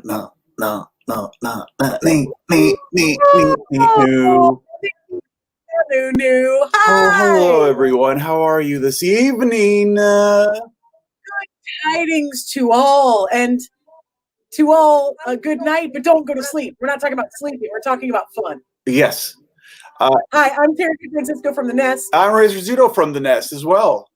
no, no, no, no, no, no. New. Oh, hello, Hi. everyone. How are you this evening? Tidings to all, and to all a good night, but don't go to sleep. We're not talking about sleeping. We're talking about fun. Yes. Hi, I'm Terry Francisco from the Nest. I'm Ray Rizzuto from the Nest as well.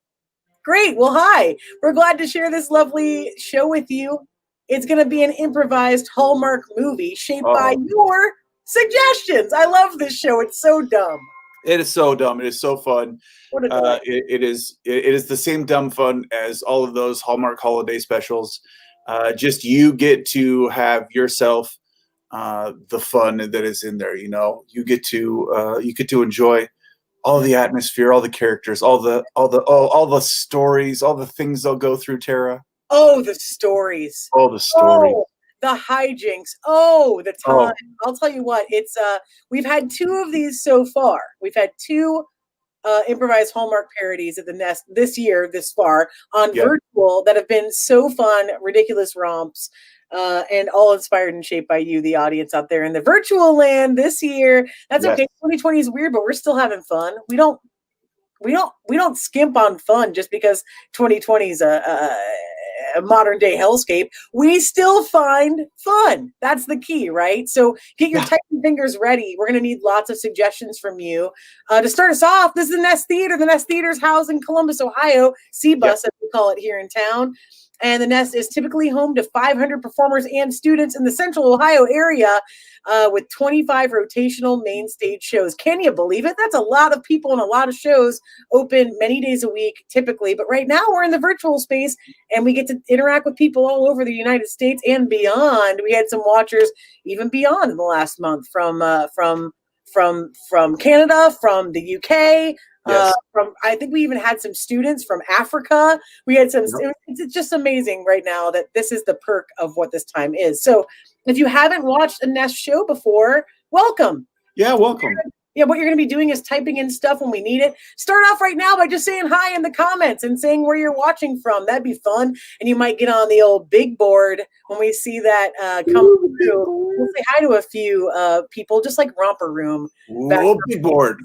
Great. Well, hi. We're glad to share this lovely show with you. It's going to be an improvised Hallmark movie shaped by your suggestions. I love this show. It's so dumb. It is so dumb. It is so fun. What a delight. It is the same dumb fun as all of those Hallmark holiday specials. Just you get to have yourself the fun that is in there. You know, you get to enjoy all the atmosphere, all the characters, all the stories, all the things they'll go through. Tara. Oh, the stories. All the stories. Oh, the hijinks. Oh, the time. I'll tell you what. It's we've had two of these so far. We've had two improvised Hallmark parodies at the Nest this year, this far on virtual that have been so fun, ridiculous romps. And all inspired and shaped by you, the audience out there in the virtual land this year. That's okay. 2020 is weird, but we're still having fun. We don't skimp on fun just because 2020 is a modern day hellscape. We still find fun. That's the key, right? So get your Titan fingers ready. We're going to need lots of suggestions from you. To start us off, this is the Nest Theater. The Nest Theater is housed in Columbus, Ohio, C-Bus, as we call it here in town. And the Nest is typically home to 500 performers and students in the central Ohio area with 25 rotational main stage shows. Can you believe it? That's a lot of people and a lot of shows open many days a week typically. But right now we're in the virtual space and we get to interact with people all over the United States and beyond. We had some watchers even beyond in the last month from Canada, from the UK. I think we even had some students from Africa. We had some. It's just amazing right now that this is the perk of what this time is. So, if you haven't watched a Nest show before, welcome. Yeah, welcome. Yeah, what you're going to be doing is typing in stuff when we need it. Start off right now by just saying hi in the comments and saying where you're watching from. That'd be fun, and you might get on the old big board when we see that come through. We'll say hi to a few people, just like Romper Room. Oh, big board.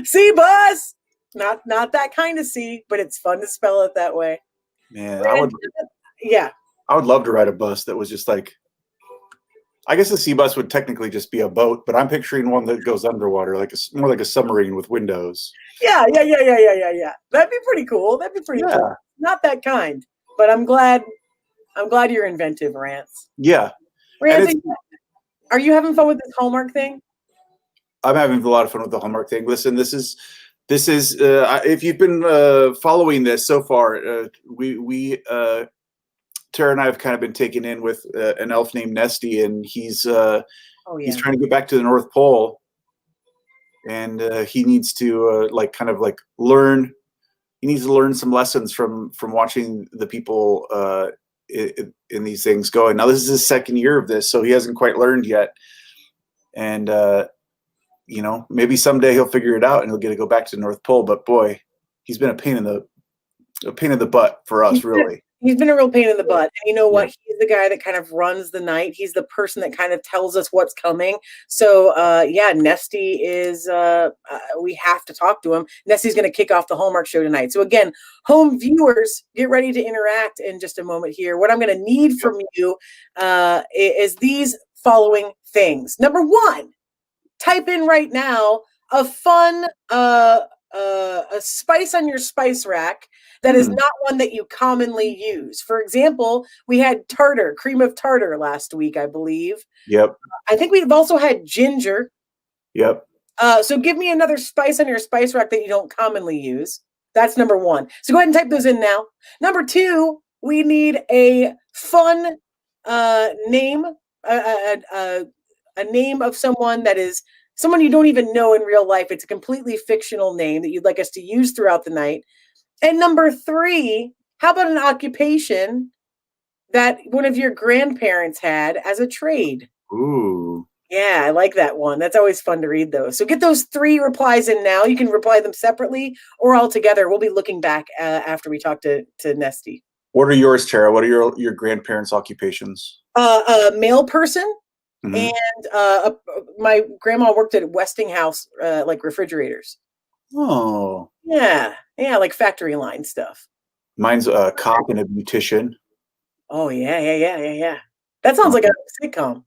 C-Bus, not that kind of C, but it's fun to spell it that way. Man, I would love to ride a bus that was just like, I guess the C-Bus would technically just be a boat, but I'm picturing one that goes underwater, more like a submarine with windows. Yeah. That'd be pretty cool. Cool. Not that kind, but I'm glad you're inventive, Rance. Yeah. Rance, are you having fun with this Hallmark thing? I'm having a lot of fun with the Hallmark thing. Listen, this is if you've been following this so far, we Tara and I have kind of been taken in with an elf named Nesty, and he's trying to get back to the North Pole, and he needs to learn. He needs to learn some lessons from watching the people in these things going. Now, this is his second year of this, so he hasn't quite learned yet, and maybe someday he'll figure it out and he'll get to go back to the North Pole. But boy, he's been a pain in the butt for us, really. He's been a real pain in the butt. And you know what? He's the guy that kind of runs the night. He's the person that kind of tells us what's coming. So, Nesty is, we have to talk to him. Nesty's going to kick off the Hallmark show tonight. So again, home viewers, get ready to interact in just a moment here. What I'm going to need from you is these following things. Number one, type in right now a fun, a spice on your spice rack that is not one that you commonly use. For example, we had tartar, cream of tartar last week, I believe. Yep. I think we've also had ginger. Yep. So give me another spice on your spice rack that you don't commonly use. That's number one. So go ahead and type those in now. Number two, we need a fun name, a name of someone that is someone you don't even know in real life. It's a completely fictional name that you'd like us to use throughout the night. And number three, how about an occupation that one of your grandparents had as a trade? Ooh. Yeah, I like that one. That's always fun to read those. So get those three replies in now. You can reply them separately or all together. We'll be looking back after we talk to Nesty. What are yours, Tara? What are your grandparents' occupations? A male person, Mhm. and my grandma worked at Westinghouse, like refrigerators. Oh, Yeah, like factory line stuff. mine's a cop and a beautician. Oh yeah. That sounds like a sitcom.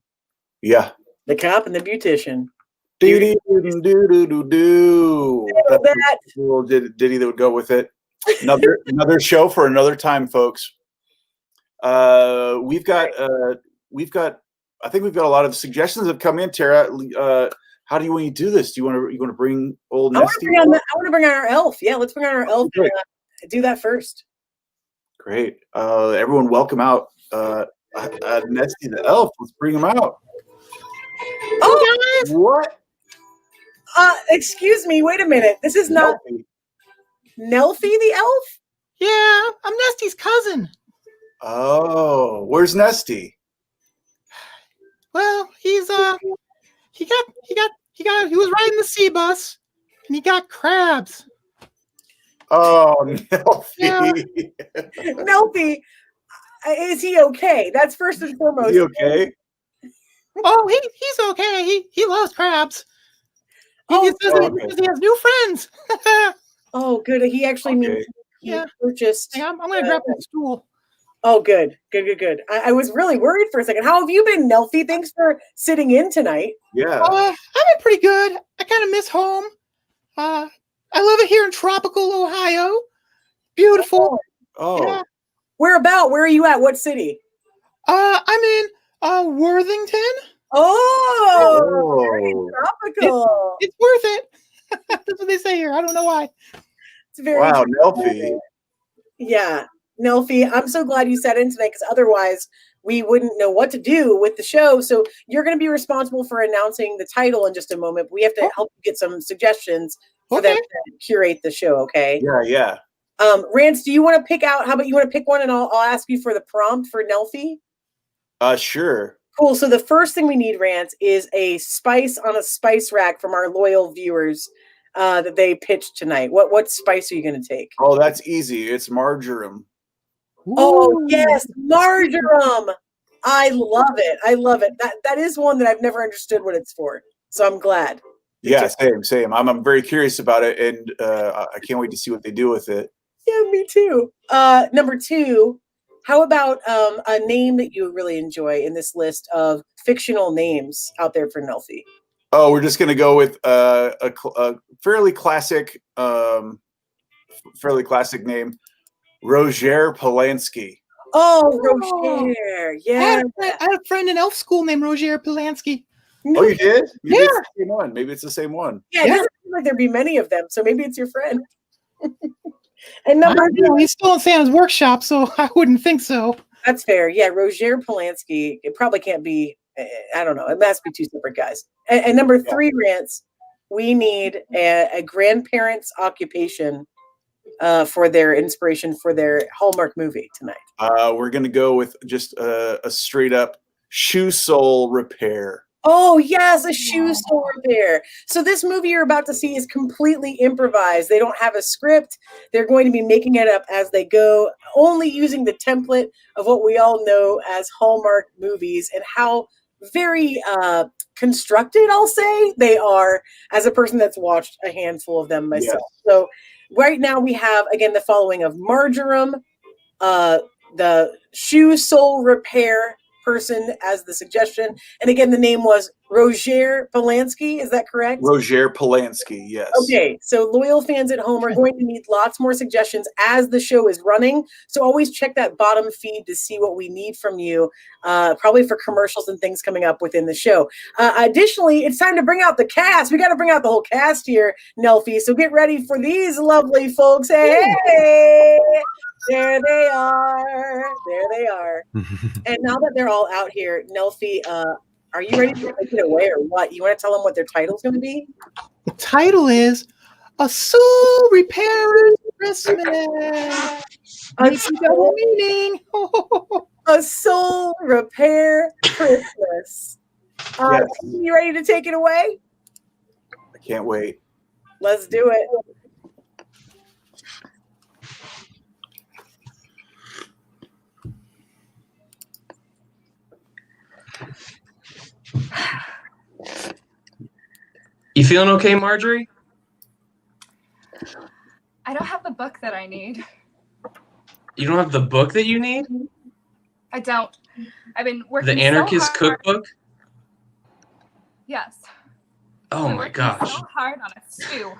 Yeah. The cop and the beautician. Do do do do do do. That's That. the little ditty that would go with it. Another show for another time, folks. We've got I think we've got a lot of suggestions that have come in, Tara. How do you want to do this? Do you want to bring old Nesty? I want to bring on our elf. Yeah, let's bring on our elf. And, do that first. Great. Everyone, welcome out Nesty the elf. Let's bring him out. Oh, what? Excuse me. Wait a minute. This is not Nelfie the elf. Yeah, I'm Nesty's cousin. Oh, where's Nesty? Well, he was riding the sea bus, and he got crabs. Oh, Nelfie. Yeah. Nelfie, is he okay? That's first and foremost. Is he okay? Oh, he's okay. He loves crabs. He says he has new friends. Oh, good. He actually means he purchased. I'm gonna grab the stool. Oh, good. I was really worried for a second. How have you been, Nelfie? Thanks for sitting in tonight. Yeah. I've been pretty good. I kind of miss home. I love it here in tropical Ohio. Beautiful. Oh. Yeah. Where are you at? What city? I'm in Worthington. Oh, very tropical. It's worth it. That's what they say here. I don't know why. It's very wow, Nelfie. Yeah, Nelfie, I'm so glad you sat in tonight because otherwise we wouldn't know what to do with the show. So you're going to be responsible for announcing the title in just a moment. We have to help you get some suggestions for them to curate the show. Okay. Yeah. Rance, do you want to pick out? How about you want to pick one, and I'll ask you for the prompt for Nelfie. Sure. Cool. So the first thing we need, Rance, is a spice on a spice rack from our loyal viewers that they pitched tonight. What spice are you going to take? Oh, that's easy. It's marjoram. Ooh. Oh yes, marjoram. I love it. That is one that I've never understood what it's for. So I'm glad. Yeah, same. I'm very curious about it, and I can't wait to see what they do with it. Yeah, me too. Number 2. How about a name that you really enjoy in this list of fictional names out there for Nelfie? Oh, we're just gonna go with a fairly classic name, Roger Polanski. Oh, Roger. Yeah. I had a friend in elf school named Roger Polanski. Oh, you did? Maybe Yeah. it's the same one. Maybe it's the same one. Yeah, it doesn't seem like there'd be many of them, so maybe it's your friend. And number 2. He's still in Sam's workshop, so I wouldn't think so. That's fair. Yeah, Roger Polanski. It probably can't be. I don't know. It must be 2 separate guys. And number 3, Rance, we need a grandparent's occupation for their inspiration for their Hallmark movie tonight. We're gonna go with just a straight up shoe sole repair. Oh yes, a shoe sole repair. So this movie you're about to see is completely improvised. They don't have a script. They're going to be making it up as they go, only using the template of what we all know as Hallmark movies and how very constructed, I'll say, they are as a person that's watched a handful of them myself. Yes. So right now we have, again, the following of marjoram, the shoe sole repair person as the suggestion. And again, the name was Roger Polanski. Is that correct? Roger Polanski, yes. Okay, so loyal fans at home are going to need lots more suggestions as the show is running. So always check that bottom feed to see what we need from you, probably for commercials and things coming up within the show. Additionally, it's time to bring out the cast. We got to bring out the whole cast here, Nelfie. So get ready for these lovely folks. Hey! There they are. And now that they're all out here, Nelfie, are you ready to take it away or what? You want to tell them what their title's going to be? The title is A Soul Repairer's Christmas. A double meaning. A Soul Repair Christmas. Yes. You ready to take it away? I can't wait. Let's do it. You feeling okay, Marjorie? I don't have the book that I need. You don't have the book that you need? I don't. I've been working The Anarchist so hard. Cookbook? Yes. Oh my gosh. So hard on a stew.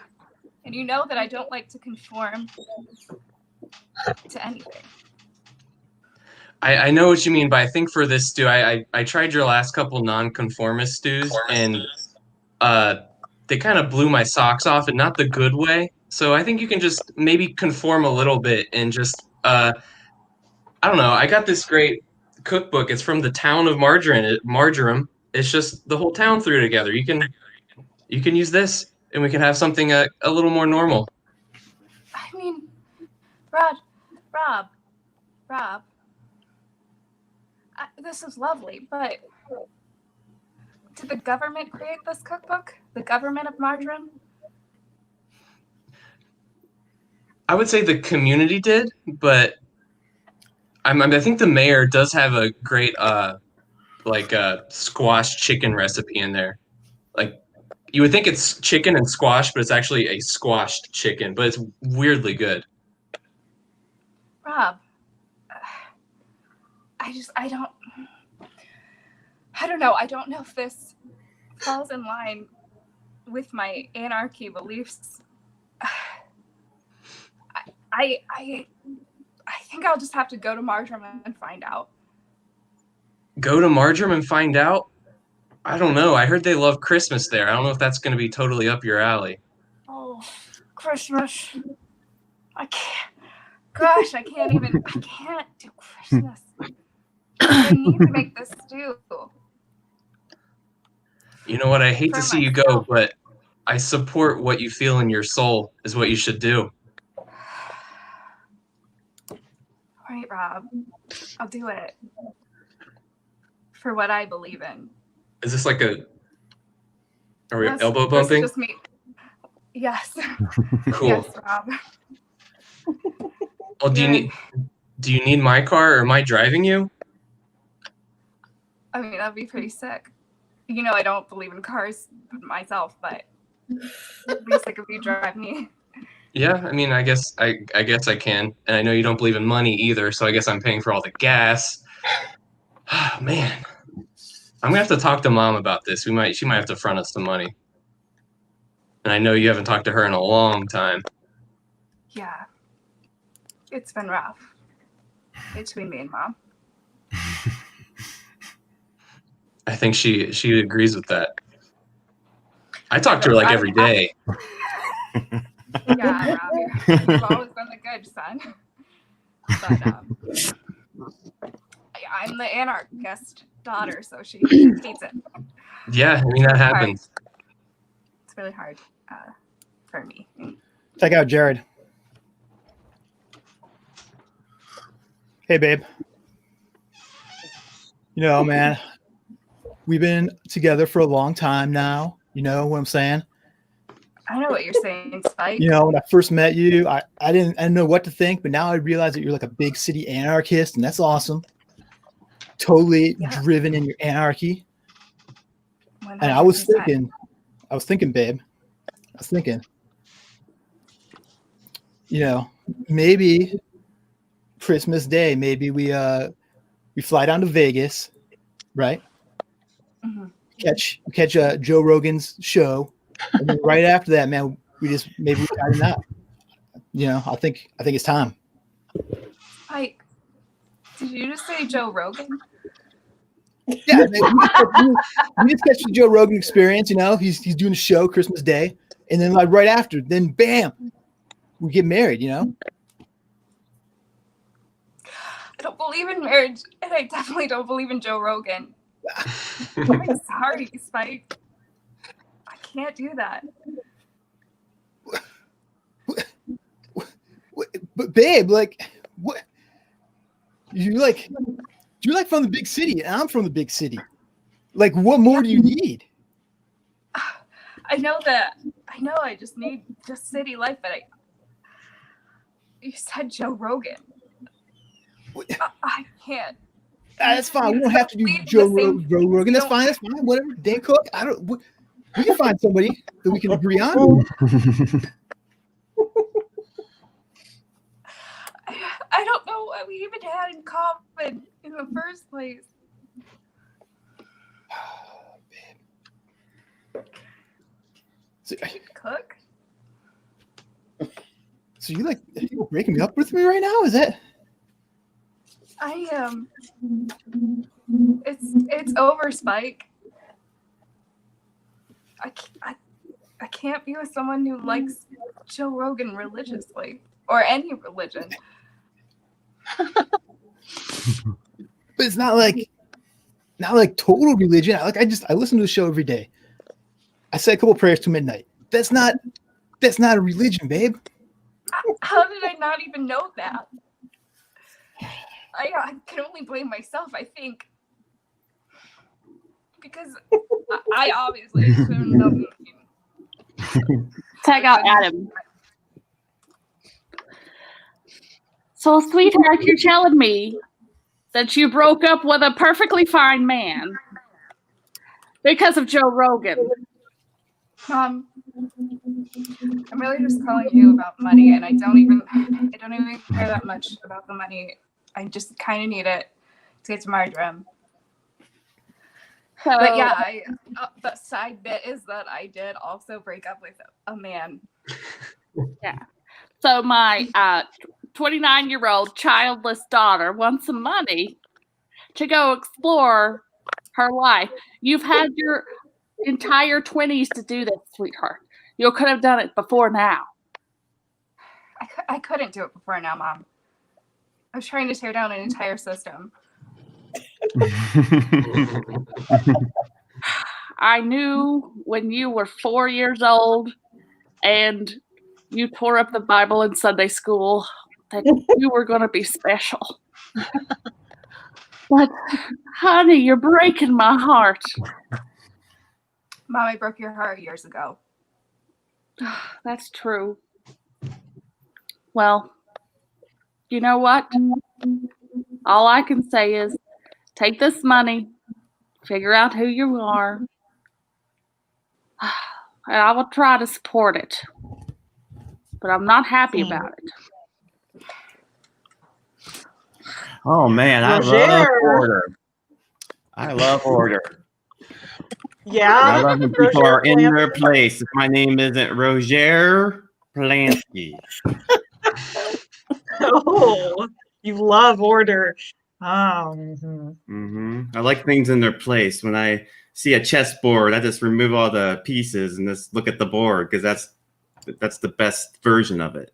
And you know that I don't like to conform to anything. I know what you mean, but I think for this stew, I tried your last couple non-conformist stews, and they kind of blew my socks off, and not the good way. So I think you can just maybe conform a little bit and just I don't know. I got this great cookbook. It's from the town of Marjoram. It's just the whole town threw it together. You can use this, and we can have something a little more normal. I mean, Rob. This is lovely, but did the government create this cookbook? The government of Marjoram? I would say the community did, but I think the mayor does have a great squash chicken recipe in there. Like, you would think it's chicken and squash, but it's actually a squashed chicken, but it's weirdly good. Rob, I don't know. I don't know if this falls in line with my anarchy beliefs. I think I'll just have to go to Marjoram and find out. Go to Marjoram and find out? I don't know. I heard they love Christmas there. I don't know if that's going to be totally up your alley. Oh, Christmas. I can't. Gosh, I can't do Christmas. I need to make this stew. You know what? I hate to see you go, but I support what you feel in your soul is what you should do. All right, Rob. I'll do it. For what I believe in. Is this like are we elbow bumping? Just me. Yes. Cool. Yes, Rob. Well, do you need my car, or am I driving you? I mean, that'd be pretty sick. You know, I don't believe in cars myself, but it'd be sick if you drive me. Yeah, I mean, I guess I can, and I know you don't believe in money either, so I guess I'm paying for all the gas. Man, I'm gonna have to talk to Mom about this. She might have to front us some money, and I know you haven't talked to her in a long time. Yeah, it's been rough between me and Mom. I think she agrees with that. I talk to her like every day. Yeah, Rob, you've always been the good son. But I'm the anarchist daughter, so she hates it. Yeah, I mean, that happens. It's really hard for me. Check out Jared. Hey, babe. You know, man, we've been together for a long time now. You know what I'm saying? I know what you're saying, Spike. You know, when I first met you, I didn't know what to think, but now I realize that you're like a big city anarchist, and that's awesome. Totally driven in your anarchy. 100%. And I was thinking, babe, you know, maybe Christmas Day, maybe we fly down to Vegas, right? Mm-hmm. Catch Joe Rogan's show, and then right after that, man, we tie a knot. You know, I think it's time. Spike, did you just say Joe Rogan? Yeah, man, we just catch the Joe Rogan experience. You know, he's doing a show Christmas Day, and then like right after, then bam, we get married. You know. I don't believe in marriage, and I definitely don't believe in Joe Rogan. I'm sorry, Spike. I can't do that. But babe, like, what? You're like from the big city, and I'm from the big city. Like, what more do you need? I know I just need just city life, but you said Joe Rogan. I can't. That's fine. We don't have to do Leave Joe the same Rogan. That's things. fine. That's fine. Whatever. Dan Cook. We can find somebody that we can agree on. I don't know what we even had in common in the first place. Cook? So you breaking me up with me right now? Is that? I it's over, Spike. I can't be with someone who likes Joe Rogan religiously or any religion. But it's not like total religion. I listen to the show every day. I say a couple prayers to midnight. That's not a religion, babe. How did I not even know that? I can only blame myself, I think. Because I obviously shouldn't know. Tag out Adam. So, sweetheart, you're telling me that you broke up with a perfectly fine man because of Joe Rogan. Mom, I'm really just calling you about money, and I don't even care that much about the money. I just kind of need it to get to my dream. So, But yeah, the side bit is that I did also break up with a man. yeah. So my 29-year-old childless daughter wants some money to go explore her life. You've had your entire 20s to do this, sweetheart. You could have done it before now. I couldn't do it before now, Mom. I was trying to tear down an entire system. I knew when you were 4 years old and you tore up the Bible in Sunday school that you were going to be special. But, honey, you're breaking my heart. Mom, I broke your heart years ago. That's true. Well, you know what? All I can say is take this money, figure out who you are, and I will try to support it. But I'm not happy about it. Oh man, I love order. I love order. Yeah. I love when people are in their place. If my name isn't Roger Polanski. Oh, you love order. I like things in their place. When I see a chessboard, I just remove all the pieces and just look at the board because that's the best version of it.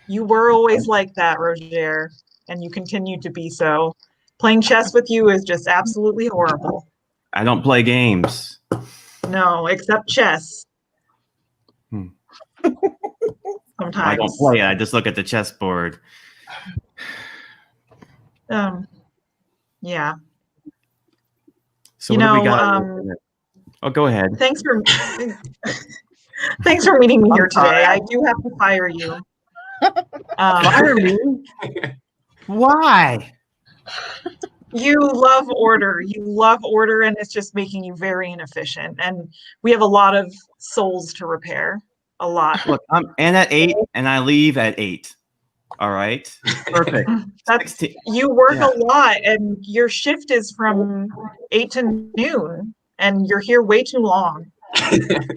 You were always like that, Roger, and you continue to be so. Playing chess with you is just absolutely horrible. I don't play games. No, except chess. Sometimes. I don't play it. I just look at the chessboard. Yeah. So what do we got? Oh, go ahead. Thanks for meeting me here today. I do have to fire you. Fire me? Why? You love order. You love order, and it's just making you very inefficient. And we have a lot of souls to repair. A lot. Look, I'm in at 8 and I leave at 8. All right. Perfect. You work a lot, and your shift is from 8 to noon, and you're here way too long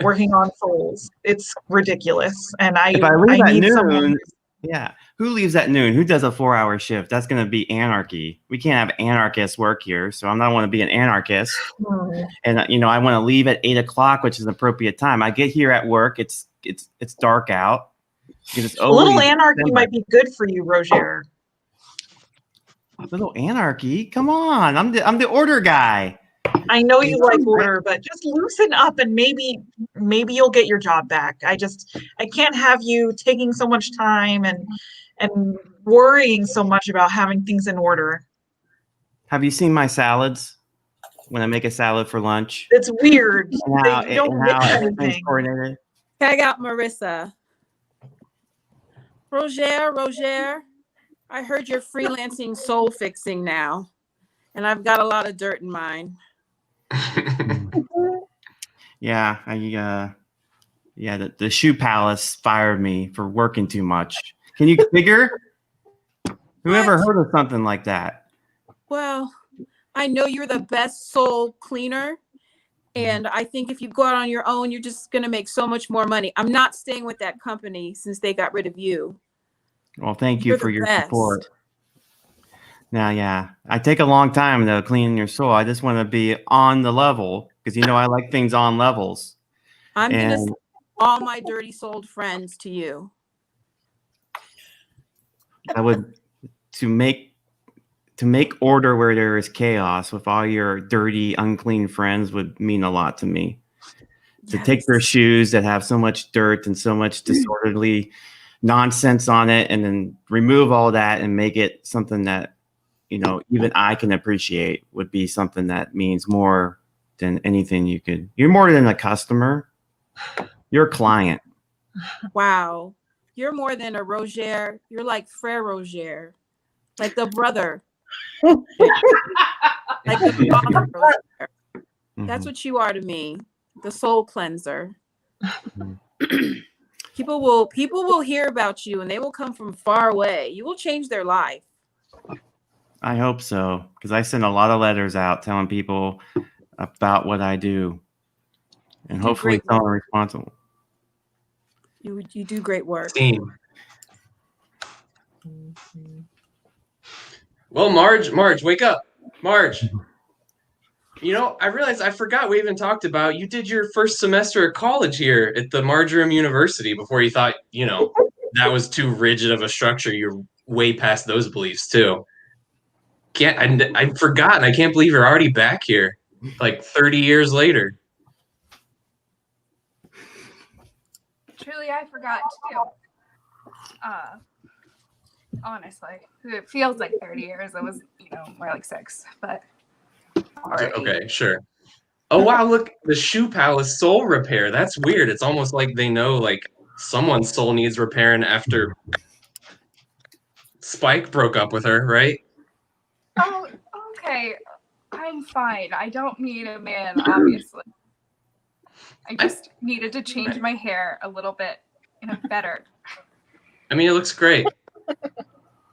working on souls. It's ridiculous. And I need someone. Yeah. Who leaves at noon? Who does a 4-hour shift? That's going to be anarchy. We can't have anarchists work here. So I'm not want to be an anarchist. And, I want to leave at 8 o'clock, which is an appropriate time. I get here at work. It's dark out. A little anarchy might be good for you, Roger. A little anarchy? Come on. I'm the order guy. I know you like order, but just loosen up and maybe you'll get your job back. I can't have you taking so much time and worrying so much about having things in order. Have you seen my salads? When I make a salad for lunch? It's weird. How everything's coordinated. Tag out Marissa. Roger, I heard you're freelancing soul fixing now. and I've got a lot of dirt in mine. Yeah, the shoe palace fired me for working too much. Can you figure? Whoever heard of something like that? Well, I know you're the best soul cleaner. And I think if you go out on your own, you're just going to make so much more money. I'm not staying with that company since they got rid of you. Well, thank you You're for the your best. support. Now, yeah, I take a long time to clean your soul. I just want to be on the level because I like things on levels. I'm going to And send all my dirty souled friends to you. I would to make order where there is chaos with all your dirty, unclean friends would mean a lot to me. To take their shoes that have so much dirt and so much disorderly nonsense on it, and then remove all that and make it something that even I can appreciate would be something that means more than anything you could. You're more than a customer. You're a client. Wow. You're more than a Roger. You're like Frere Roger, like the brother. Like the father Roger. That's what you are to me, the soul cleanser. People will hear about you and they will come from far away. You will change their life. I hope so, because I send a lot of letters out telling people about what I do, and hopefully someone responsible. You do great work. Team. Well, Marge, wake up. Marge. I realized I forgot we even talked about you did your first semester of college here at the Marjoram University before you thought, that was too rigid of a structure. You're way past those beliefs too. I've forgotten. I can't believe you're already back here, like 30 years later. Truly, I forgot too. Honestly, it feels like 30 years. It was, more like 6, but. Already. Okay, sure. Oh wow, look, the shoe palace soul repair. That's weird. It's almost like they know like someone's soul needs repairing after Spike broke up with her, right? Oh, okay. I'm fine. I don't need a man, obviously. I just needed to change my hair a little bit better. I mean, it looks great.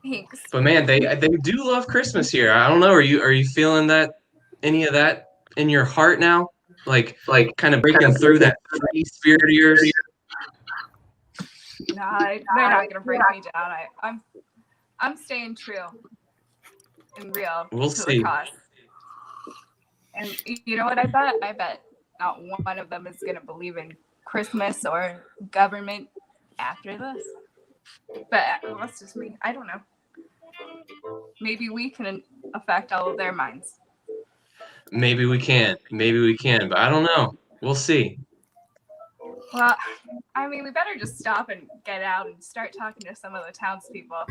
Thanks. But man, they do love Christmas here. I don't know. Are you feeling that any of that in your heart now? Like kind of breaking through that free spirit of yours? Nah, they're not gonna break me down. I'm staying true and real. We'll see. The cause. And you know what I bet? I bet not one of them is gonna believe in Christmas or government after this. But that's just me. I don't know. Maybe we can affect all of their minds. Maybe we can, but I don't know. We'll see. Well, I mean, we better just stop and get out and start talking to some of the townspeople.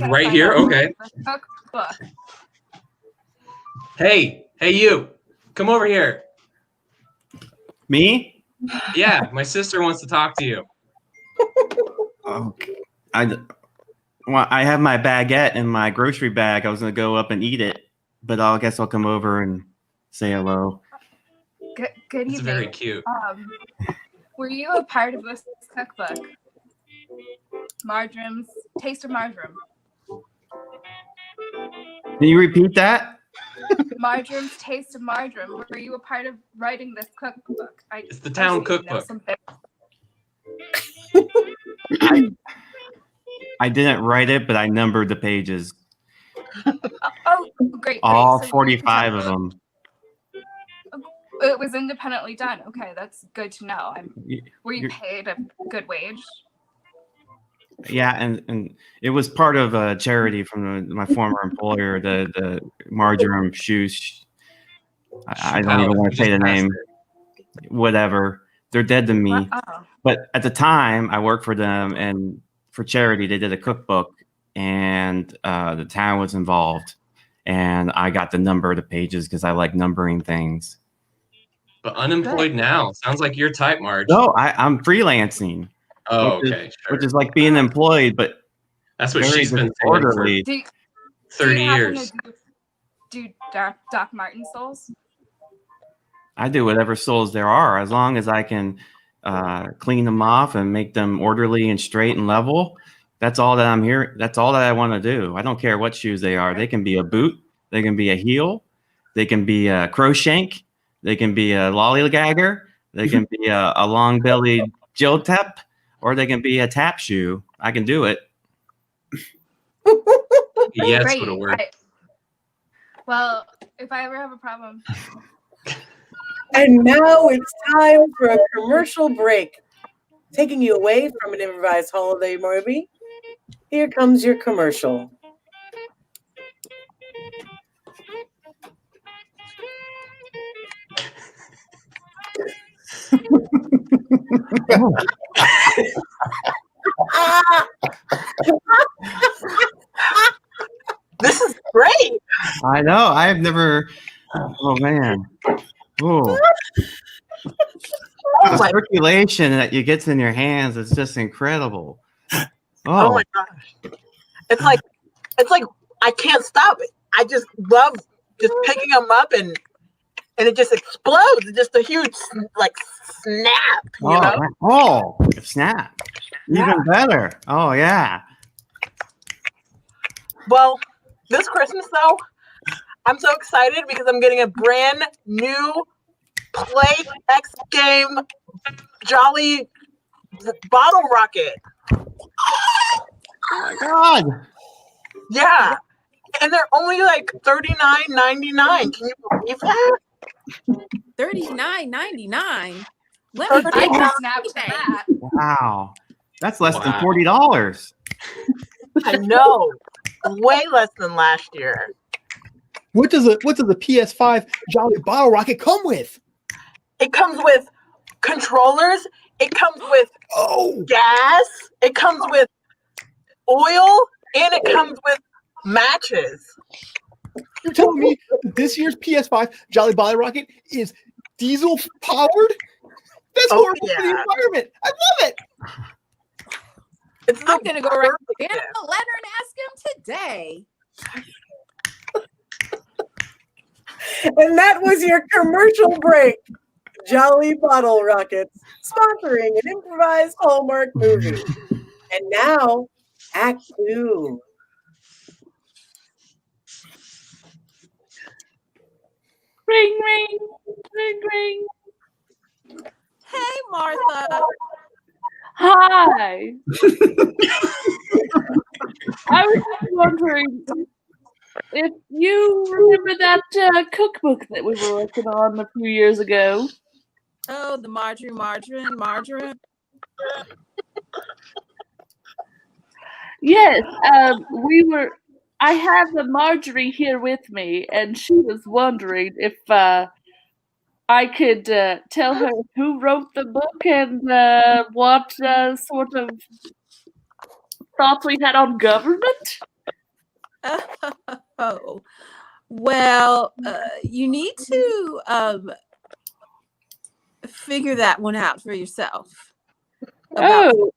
Right here? Okay. Book. Hey, you. Come over here. Me? Yeah, my sister wants to talk to you. Okay. I have my baguette in my grocery bag. I was going to go up and eat it, but I guess I'll come over and say hello. Good evening. It's very cute. Were you a part of this cookbook? Marjoram's Taste of Marjoram. Can you repeat that? Marjoram's Taste of Marjoram. Were you a part of writing this cookbook? It's the town cookbook. I didn't write it, but I numbered the pages. Oh, great. All So 45 of them. It was independently done. Okay, that's good to know. Were you paid a good wage? Yeah, and it was part of a charity from my former employer, the Marjoram Shoes. I don't even want to say the name. Whatever. They're dead to me. But at the time, I worked for them, and for charity, they did a cookbook, and the town was involved. And I got the number of the pages because I like numbering things. But unemployed now. Sounds like your type, Marge. No, I'm freelancing. Oh, okay. Sure. Which is like being employed, but that's what she's been saying for 30 years. do Doc Marten souls? I do whatever souls there are, as long as I can clean them off and make them orderly and straight and level. That's all that I'm here. That's all that I want to do. I don't care what shoes they are. They can be a boot. They can be a heel. They can be a crowshank. They can be a lollygagger. They can be a long-bellied Jiltep, or they can be a tap shoe. I can do it. Yes, Great. would have worked. Well, if I ever have a problem. And now it's time for a commercial break. Taking you away from an improvised holiday movie. Here comes your commercial. This is great. I know. I've never. Oh man. Oh. The circulation that you gets in your hands is just incredible. Oh Oh, my gosh. It's like I can't stop it. I just love just picking them up and it just explodes. It's just a huge like snap, you know? oh, snap. Even better. Oh yeah. Well, this Christmas though, I'm so excited because I'm getting a brand new Play X game Jolly bottle rocket. Oh my god. Yeah. And they're only like $39.99. Can you believe that? $39.99. Let I me I get can that. snap to that. Wow. That's less than Wow. $40. I know. Way less than last year. What does a PS5 Jolly Bottle Rocket come with? It comes with controllers. It comes with gas. It comes with oil. And it comes with matches. You're telling me that this year's PS5 Jolly Bottle Rocket is diesel powered? That's horrible for the environment. I love it. I'm gonna go right to Anna Leonard and ask him today. And that was your commercial break. Jolly Bottle Rockets, sponsoring an improvised Hallmark movie. And now, Act 2. Ring, ring, ring, ring. Hey, Martha. Hi. I was just wondering if you remember that cookbook that we were working on a few years ago. Oh, the margarine. Yes, I have the Marjorie here with me, and she was wondering if I could tell her who wrote the book and what sort of thoughts we had on government. Oh, well, you need to figure that one out for yourself. Oh,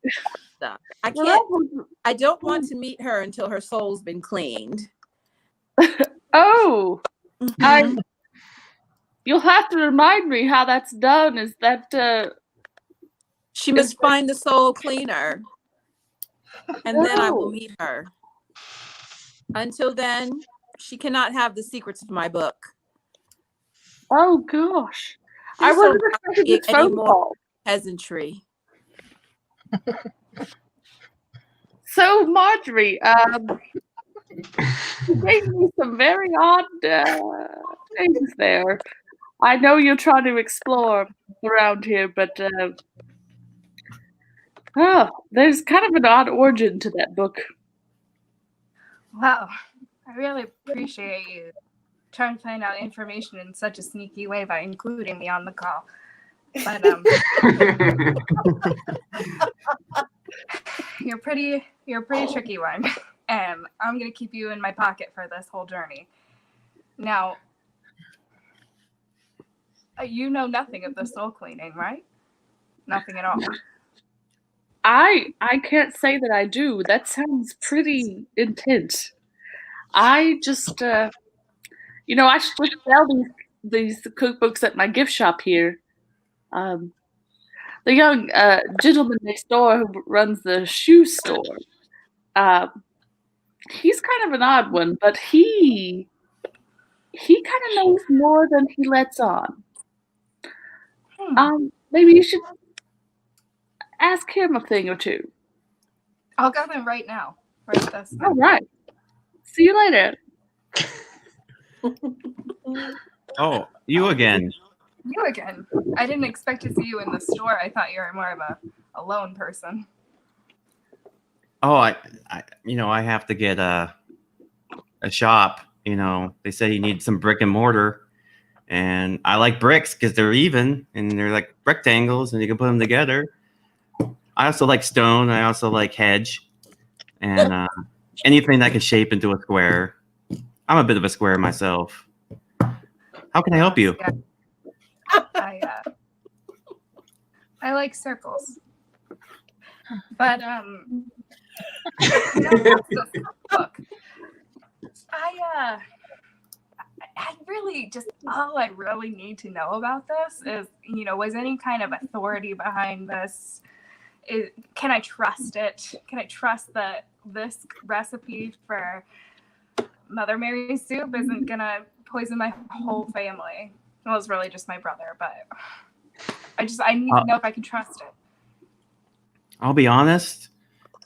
Stuff. I well, can't. I don't want to meet her until her soul's been cleaned. Oh, Mhm. you'll have to remind me how that's done. Is that She must find the soul cleaner, and then I will Oh. meet her. Until then, she cannot have the secrets of my book. Oh gosh, I Please wasn't don't expecting get this any phone more call. peasantry. So Marjorie, you gave me some very odd things there. I know you're trying to explore around here, but there's kind of an odd origin to that book. Wow. I really appreciate you trying to find out information in such a sneaky way by including me on the call. But you're a pretty tricky one. And I'm gonna keep you in my pocket for this whole journey. Now, you know nothing of the soul cleaning, right? Nothing at all. I can't say that I do. That sounds pretty intense. I just I should just sell these cookbooks at my gift shop here. The young gentleman next door who runs the shoe store. He's kind of an odd one, but he kind of knows more than he lets on. Maybe you should ask him a thing or two. I'll go there right now. Right this. All right. See you later. Oh, you again. You again. I didn't expect to see you in the store. I thought you were more of a lone person. Oh, I have to get a shop. They said you need some brick and mortar, and I like bricks because they're even and they're like rectangles, and you can put them together. I also like stone. I also like hedge, and anything that can shape into a square. I'm a bit of a square myself. How can I help you? Yeah. I like circles, but book. I really just all I really need to know about this is, was any kind of authority behind this? Can I trust it? Can I trust that this recipe for Mother Mary's soup isn't gonna poison my whole family? Well, it's really just my brother, but I need to know if I can trust it. I'll be honest.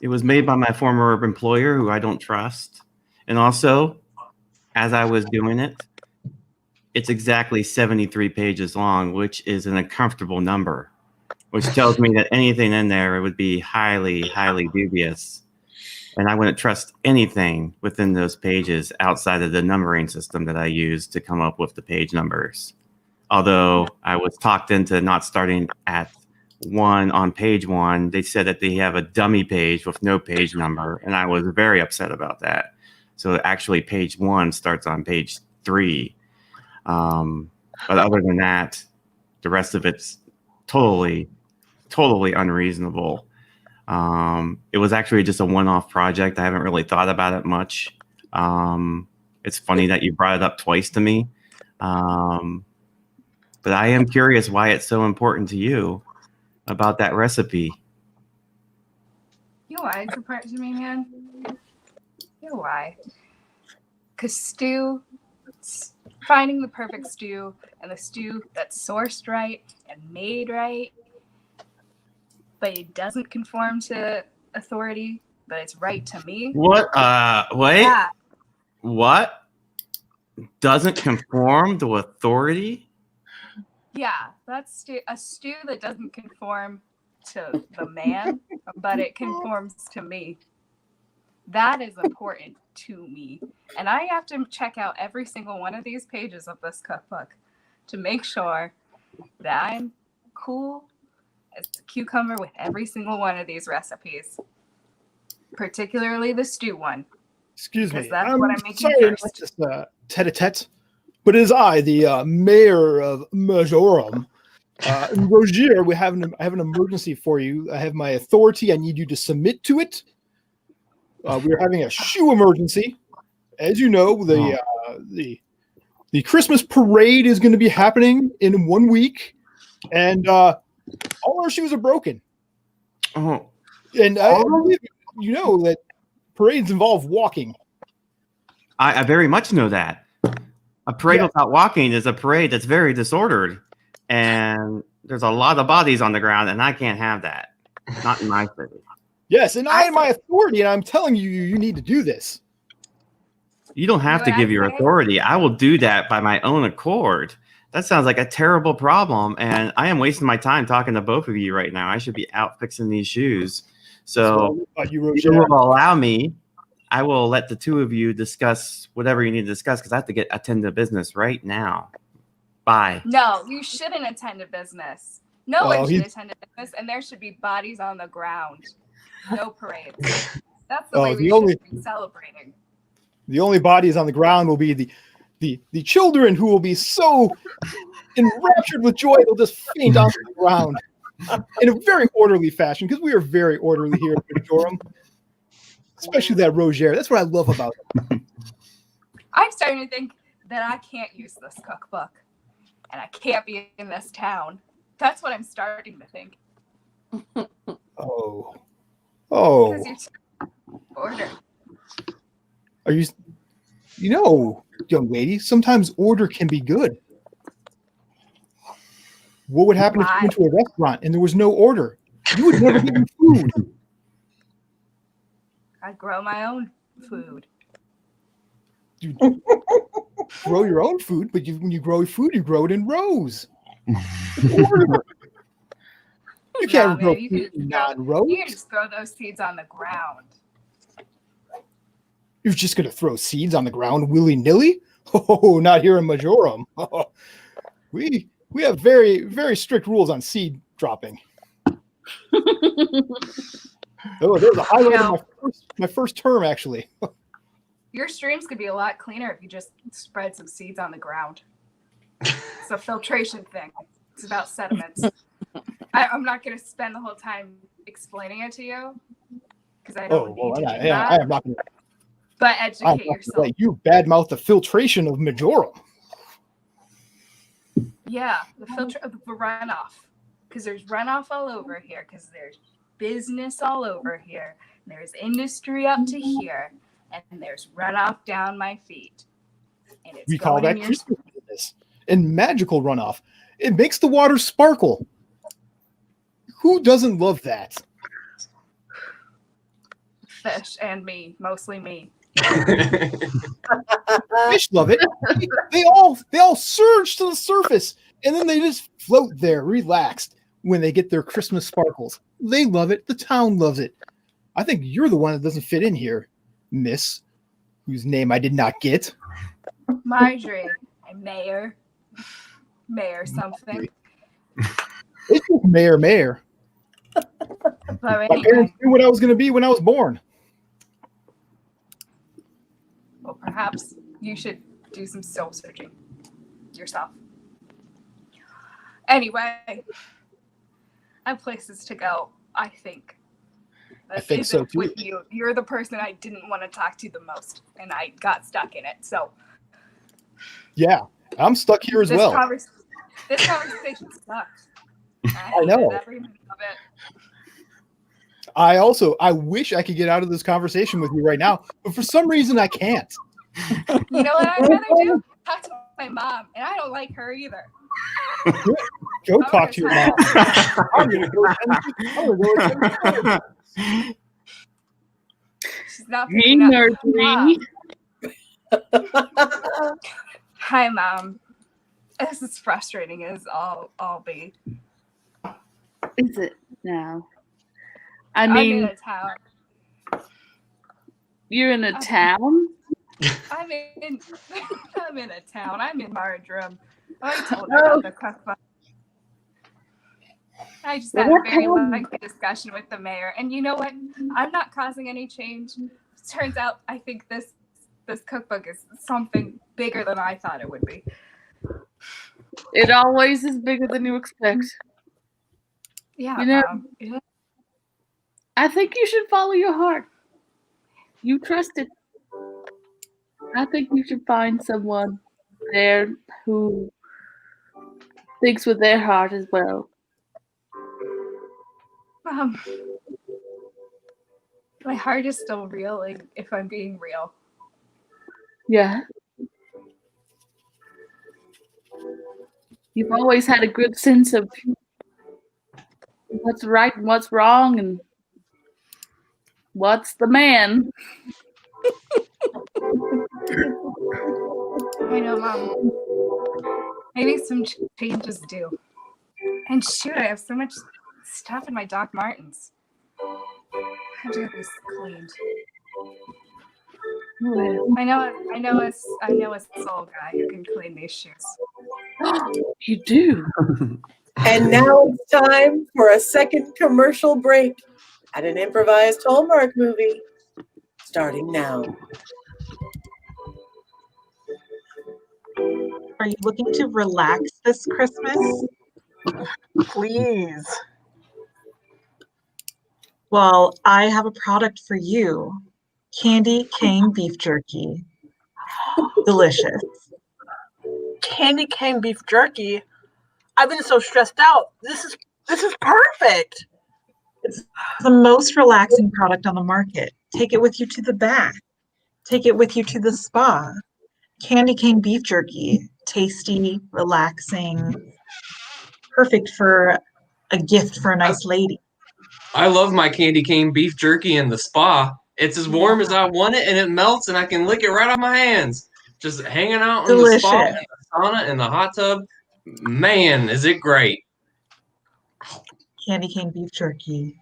It was made by my former employer, who I don't trust. And also, as I was doing it, it's exactly 73 pages long, which is an uncomfortable number, which tells me that anything in there would be highly, highly dubious. And I wouldn't trust anything within those pages outside of the numbering system that I use to come up with the page numbers. Although I was talked into not starting at 1 on page 1, they said that they have a dummy page with no page number, and I was very upset about that. So actually page 1 starts on page 3. But other than that, the rest of it's totally unreasonable. It was actually just a one-off project. I haven't really thought about it much. It's funny that you brought it up twice to me. But I am curious why it's so important to you about that recipe. You know why it's important to me, man? You know why? Because finding the perfect stew, and the stew that's sourced right and made right, but it doesn't conform to authority, but it's right to me. What? Wait. Yeah. What? Doesn't conform to authority? Yeah, that's a stew that doesn't conform to the man, but it conforms to me. That is important to me. And I have to check out every single one of these pages of this cookbook to make sure that I'm cool as a cucumber with every single one of these recipes, particularly the stew one. Excuse me. That's what I'm making sorry, first. just tete-a-tete, but it is I, the mayor of Majorum. Roger, I have an emergency for you. I have my authority. I need you to submit to it. We are having a shoe emergency. As you know, the Christmas parade is going to be happening in 1 week, and all our shoes are broken. Oh, and you know that parades involve walking. I very much know that. A parade without walking is a parade that's very disordered, and there's a lot of bodies on the ground, and I can't have that. Not in my city. Yes, and I am my authority, and I'm telling you, you need to do this. You don't have to give your authority. I will do that by my own accord. That sounds like a terrible problem, and I am wasting my time talking to both of you right now. I should be out fixing these shoes. So if you will allow me, I will let the two of you discuss whatever you need to discuss, because I have to attend to business right now. Bye. No, you shouldn't attend to business. No one should attend to business, and there should be bodies on the ground. No parades. That's the way we should be celebrating. The only bodies on the ground will be the children, who will be so enraptured with joy they'll just faint onto the ground in a very orderly fashion, because we are very orderly here at Majorum. Especially that Roger. That's what I love about it. I'm starting to think that I can't use this cookbook and I can't be in this town. That's what I'm starting to think. Oh. Because you're order. Are you? You know, young lady, sometimes order can be good. What would happen if you went to a restaurant and there was no order? You would never get your food. I'd grow my own food. You grow your own food, but when you grow your food, you grow it in rows. You can't grow food in non-rows. You can just throw those seeds on the ground. You're just going to throw seeds on the ground willy-nilly? Oh, not here in Majorum. We have very, very strict rules on seed dropping. Oh, there's a highlight of my first term, actually. Your streams could be a lot cleaner if you just spread some seeds on the ground. It's a filtration thing. It's about sediments. I'm not going to spend the whole time explaining it to you because I don't need to do that. I am not going to. But educate yourself. You badmouth the filtration of Majorum. Yeah, the runoff. Because there's runoff all over here. Because there's business all over here. And there's industry up to here. And there's runoff down my feet. And it's we call that Christmas business. And magical runoff. It makes the water sparkle. Who doesn't love that? Fish and me. Mostly me. Fish love it. They all surge to the surface, and then they just float there, relaxed, when they get their Christmas sparkles. They love it. The town loves it. I think you're the one that doesn't fit in here, Miss, whose name I did not get. Marjorie. I'm Mayor. Mayor something. It's just Mayor. My parents knew what I was going to be when I was born. Well, perhaps you should do some soul searching yourself. Anyway, I have places to go, I think. I think so too. With you. You're the person I didn't want to talk to the most, and I got stuck in it. So, yeah, I'm stuck here as well. This conversation sucks. I know. Every minute of it. I wish I could get out of this conversation with you right now, but for some reason I can't. You know what I'd rather do? Talk to my mom, and I don't like her either. Go talk to your mom. I'm gonna go. She's not Me, Marjorie. Hi, Mom. This is frustrating as I'll be. Is it now? I'm in a town. You're in a town? I'm in a town. I'm in Marjoram. I told her about the cookbook. I just had a very lengthy discussion with the mayor, and you know what? I'm not causing any change. Turns out, I think this cookbook is something bigger than I thought it would be. It always is bigger than you expect. Yeah, you know, Mom. I think you should follow your heart. You trust it. I think you should find someone there who thinks with their heart as well. My heart is still reeling, if I'm being real. Yeah. You've always had a good sense of what's right and what's wrong and what's the man. I know, Mom. Maybe some changes do. And shoot, I have so much stuff in my Doc Martens. I have to get this cleaned. I know a soul guy who can clean these shoes. You do. And now it's time for a second commercial break at an improvised Hallmark movie, starting now. Are you looking to relax this Christmas? Please. Well, I have a product for you. Candy cane beef jerky. Delicious. candy cane beef jerky. I've been so stressed out. This is perfect. It's the most relaxing product on the market. Take it with you to the bath. Take it with you to the spa. Candy cane beef jerky. Tasty, relaxing, perfect for a gift for a nice lady. I love my candy cane beef jerky in the spa. It's as warm as I want it, and it melts, and I can lick it right off my hands. Just hanging out in the spa, in the sauna, in the hot tub. Man, is it great. Candy cane beef jerky.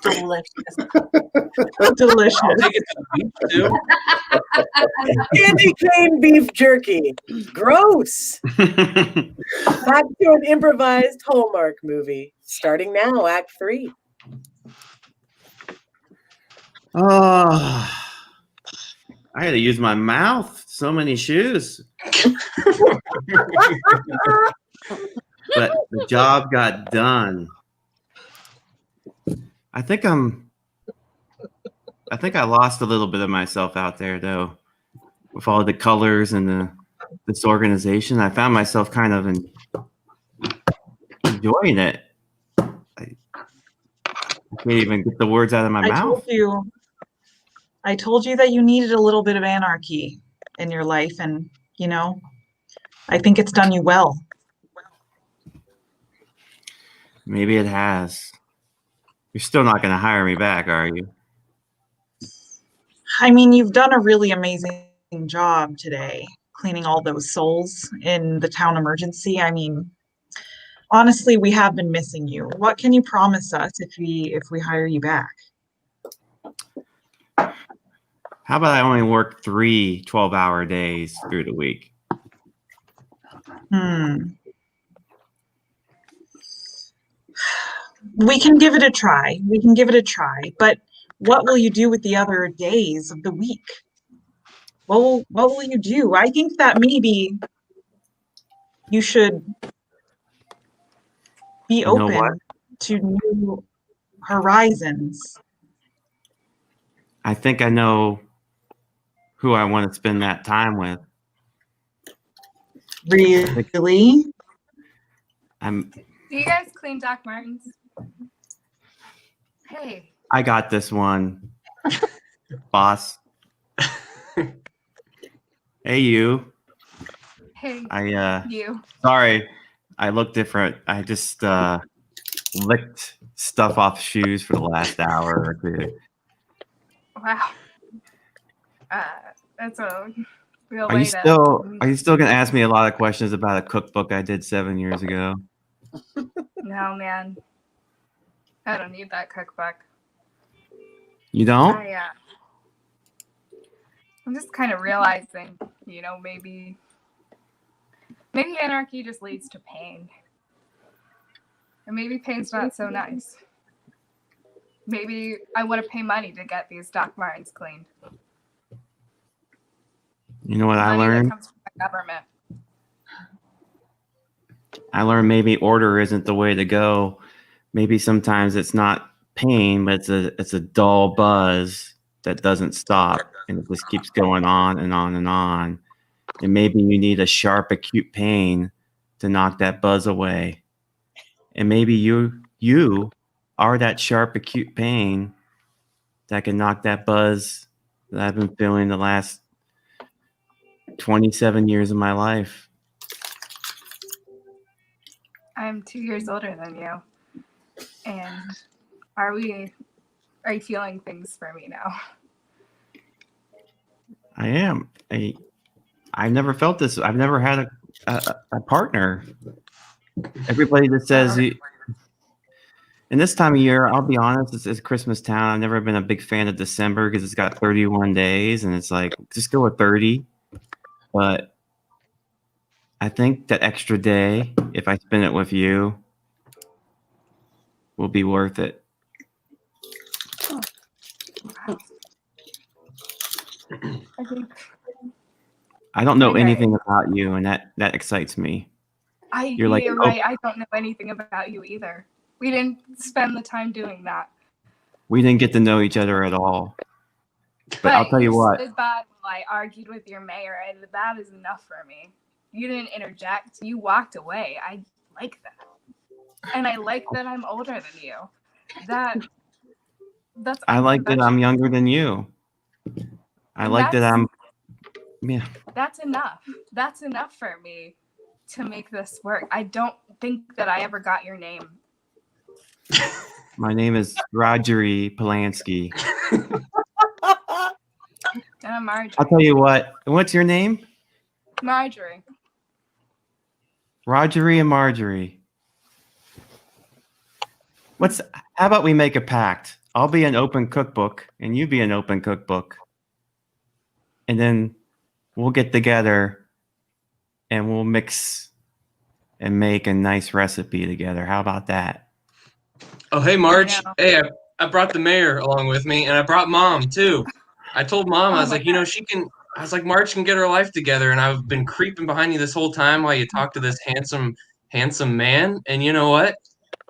Delicious. Delicious. I'll take it to the beach, too. Candy cane beef jerky. Gross. Back to an improvised Hallmark movie. Starting now, Act 3. Oh, I had to use my mouth. So many shoes. But the job got done. I think I lost a little bit of myself out there, though, with all the colors and this organization. I found myself kind of enjoying it. I can't even get the words out of my mouth. I told you that you needed a little bit of anarchy in your life, and I think it's done you well. Maybe it has. You're still not going to hire me back, are you? I mean, you've done a really amazing job today, cleaning all those souls in the town emergency. I mean, honestly, we have been missing you. What can you promise us if we hire you back? How about I only work 3 12-hour days through the week? We can give it a try. But what will you do with the other days of the week? What will you do? I think that maybe you should be open to new horizons. I think I know who I want to spend that time with. Really? Do you guys clean Doc Martens? Hey. I got this one, boss. Hey, you. Hey. You. Sorry, I look different. I just licked stuff off shoes for the last hour or two. Wow. That's a real Are you still gonna ask me a lot of questions about a cookbook I did 7 years ago? No, man. I don't need that cookbook. You don't? I'm just kind of realizing, maybe anarchy just leads to pain. Or maybe pain's not so nice. Maybe I want to pay money to get these Doc Martens cleaned. You know what Money I learned? that comes from the government. I learned maybe order isn't the way to go. Maybe sometimes it's not pain, but it's a dull buzz that doesn't stop, and it just keeps going on and on and on. And maybe you need a sharp, acute pain to knock that buzz away. And maybe you are that sharp, acute pain that can knock that buzz that I've been feeling the last 27 years of my life. I'm 2 years older than you. And are you feeling things for me now? I am. I've never felt this. I've never had a partner. Everybody that says, in this time of year, I'll be honest, it's Christmas town. I've never been a big fan of December because it's got 31 days, and it's like, just go with 30. But I think that extra day, if I spend it with you, will be worth it. I don't know anything about you, and that excites me. You're right. I don't know anything about you either. We didn't spend the time doing that. We didn't get to know each other at all. But I'll tell you what. stood by while I argued with your mayor, and that is enough for me. You didn't interject. You walked away. I like that. And I like that I'm older than you. That's I like that I'm younger than you. I like that I'm. Yeah. That's enough. That's enough for me to make this work. I don't think that I ever got your name. My name is Rogery Polanski. And I'm Marjorie. I'll tell you what. What's your name? Marjorie. Rogery and Marjorie. How about we make a pact? I'll be an open cookbook and you be an open cookbook. And then we'll get together and we'll mix and make a nice recipe together. How about that? Oh, hey, Marge. Hey, I brought the mayor along with me, and I brought Mom, too. I told Mom, I was like, I was like, Marge can get her life together, and I've been creeping behind you this whole time while you talk to this handsome man. And you know what?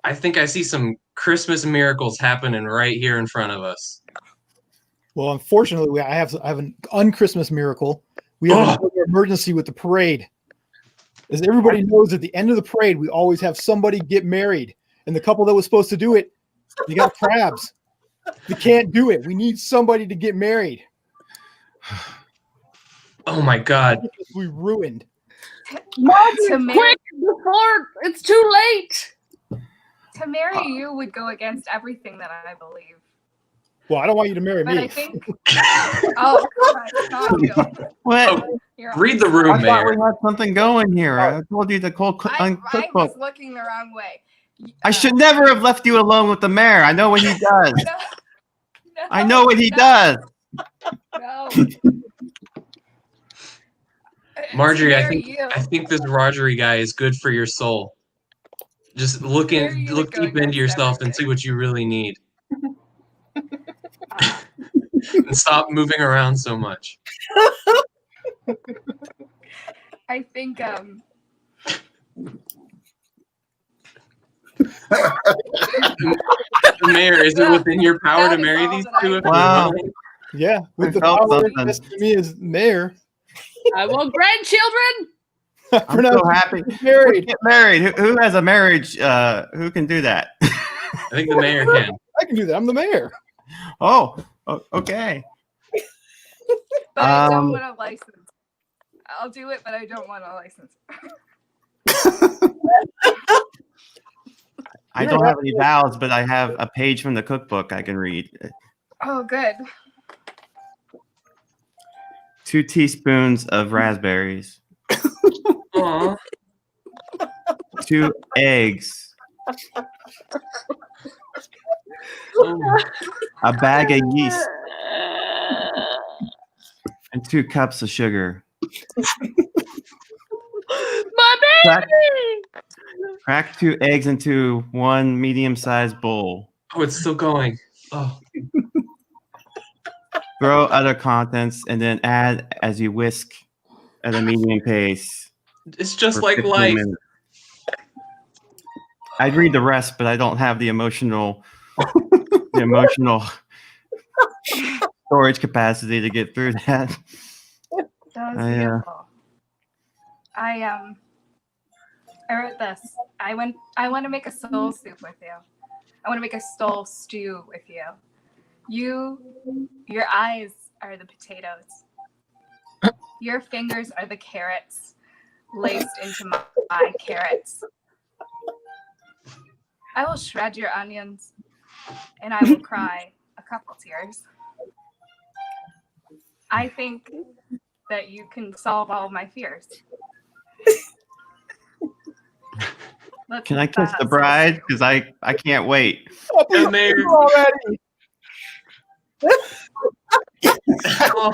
I think I see some Christmas miracles happening right here in front of us. Well, unfortunately, I have an un-Christmas miracle. We have an emergency with the parade. As everybody knows, at the end of the parade, we always have somebody get married. And the couple that was supposed to do it, they got crabs. They can't do it. We need somebody to get married. Oh my God. We ruined. Quick, before it's too late. To marry you would go against everything that I believe. Well, I don't want you to marry But me. I think. Oh, God, not you. What? Read the room, I thought Mayor. we had something going here. I told you to call I cookbook. was looking the wrong way. I should never have left you alone with the mayor. I know what he does. I know what he does. No. Marjorie, To I marry think this Rogery guy is good for your soul. Just look deep into yourself and see what you really need. And stop moving around so much. I think Mayor, is it within your power to marry these two? If Wow. Yeah, with the felt power something. vested in me as mayor. I want grandchildren. I'm so happy. Married. Get married. Who has a marriage? Who can do that? I think the mayor can. I can do that. I'm the mayor. Oh, okay. But I don't want a license. I'll do it, but I don't want a license. I don't have any vows, but I have a page from the cookbook I can read. Oh, good. 2 teaspoons of raspberries. Aw. 2 eggs. Oh. A bag of yeast. And 2 cups of sugar. My baby. Crack 2 eggs into 1 medium-sized bowl. Oh, it's still going. Oh. Throw other contents and then add as you whisk at a medium pace. It's just for like 15 life. minutes. I'd read the rest, but I don't have the emotional storage capacity to get through that. That was beautiful. I wrote this. I want to make a soul soup with you. I want to make a soul stew with you. Your eyes are the potatoes. Your fingers are the carrots laced into my carrots. I will shred your onions and I will cry a couple tears. I think that you can solve all of my fears. Can I kiss the bride? Because I can't wait. The mayor. Already. Oh.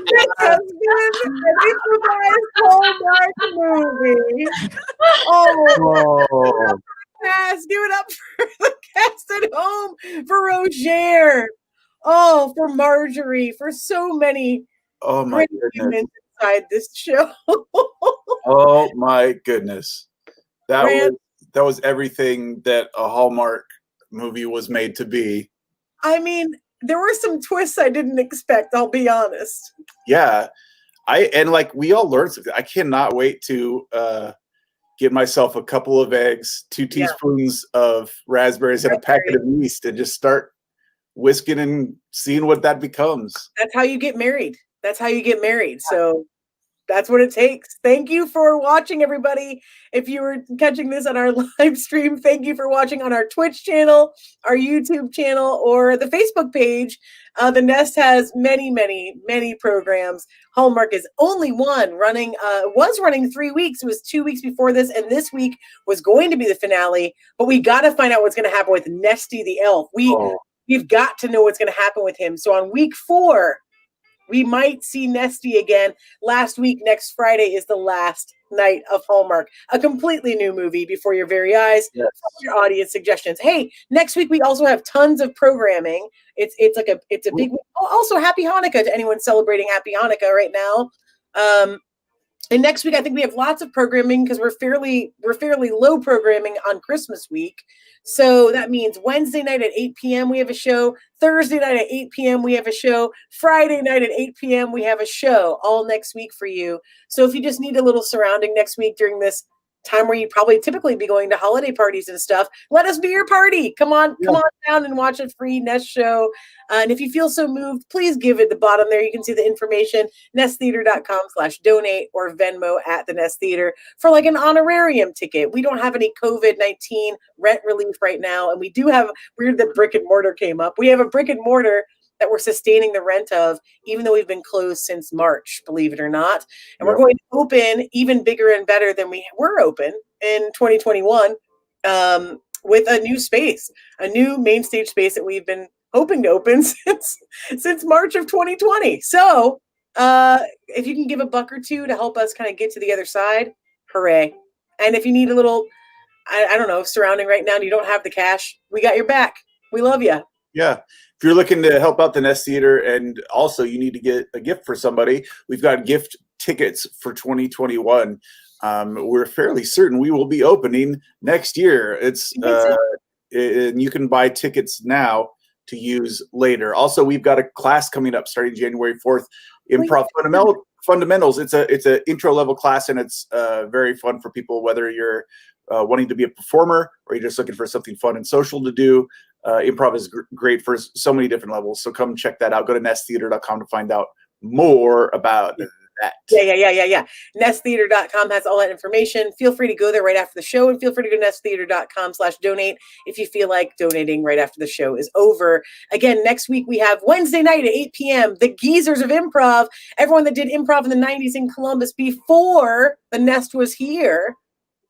This has been an improvised Hallmark movie. Oh, yes, give it up for the cast at home, for Roger. Oh, for Marjorie, for so many my great goodness. humans inside this show. Oh my goodness. That Grant. was everything that a Hallmark movie was made to be. I mean, there were some twists I didn't expect, I'll be honest. Yeah. We all learned something. I cannot wait to get myself a couple of eggs, 2 teaspoons of raspberries, and a packet of yeast, and just start whisking and seeing what that becomes. That's how you get married. That's how you get married. So that's what it takes. Thank you for watching, everybody. If you were catching this on our live stream, thank you for watching on our Twitch channel, our YouTube channel, or the Facebook page. The Nest has many, many, many programs. Hallmark is only one running, was running 3 weeks. It was 2 weeks before this, and this week was going to be the finale. But we got to find out what's going to happen with Nesty the elf. We've got to know what's going to happen with him. So on week 4, we might see Nesty again. Last week, next Friday, is the last night of Hallmark. A completely new movie before your very eyes. Yes. Your audience suggestions. Hey, next week we also have tons of programming. It's a big week. Also, Happy Hanukkah to anyone celebrating Happy Hanukkah right now. And next week, I think we have lots of programming because we're fairly low programming on Christmas week. So that means Wednesday night at 8 p.m. we have a show. Thursday night at 8 p.m. we have a show. Friday night at 8 p.m. we have a show all next week for you. So if you just need a little surrounding next week during this time where you'd probably typically be going to holiday parties and stuff, let us be your party. Come on down and watch a free Nest show. And if you feel so moved, please give at the bottom there. You can see the information, nesttheater.com/donate or Venmo at the Nest Theater for like an honorarium ticket. We don't have any COVID-19 rent relief right now. And we do have, weird that brick and mortar came up. We have a brick and mortar that we're sustaining the rent of, even though we've been closed since March, believe it or not. And we're going to open even bigger and better than we were open in 2021 with a new space, a new main stage space that we've been hoping to open since March of 2020. So if you can give $1 or $2 to help us kind of get to the other side, hooray. And if you need a little, I don't know, surrounding right now and you don't have the cash, we got your back. We love you. Yeah. If you're looking to help out the Nest Theater and also you need to get a gift for somebody, we've got gift tickets for 2021. We're fairly certain we will be opening next year. And you can buy tickets now to use later. Also, we've got a class coming up starting January 4th, Improv Fundamentals. It's an intro level class, and it's very fun for people, whether you're wanting to be a performer or you're just looking for something fun and social to do. Improv is great for so many different levels. So come check that out. Go to nesttheater.com to find out more about that. Yeah. Nesttheater.com has all that information. Feel free to go there right after the show, and feel free to go to nesttheater.com/donate if you feel like donating right after the show is over. Again, next week we have Wednesday night at 8 p.m. The Geezers of Improv. Everyone that did improv in the 90s in Columbus before the Nest was here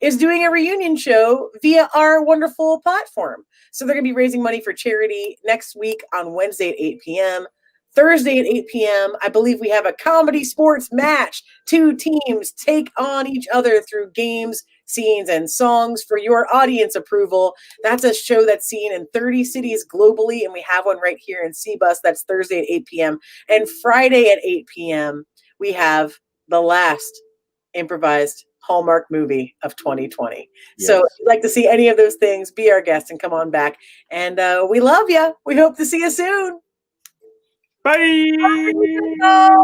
is doing a reunion show via our wonderful platform. So they're going to be raising money for charity next week on Wednesday at 8 p.m. Thursday at 8 p.m., I believe we have a comedy sports match. 2 teams take on each other through games, scenes, and songs for your audience approval. That's a show that's seen in 30 cities globally, and we have one right here in C-Bus. That's Thursday at 8 p.m. And Friday at 8 p.m., we have the last improvised Hallmark movie of 2020. Yes. So if you'd like to see any of those things, be our guest and come on back. And we love you. We hope to see you soon. Bye. Bye.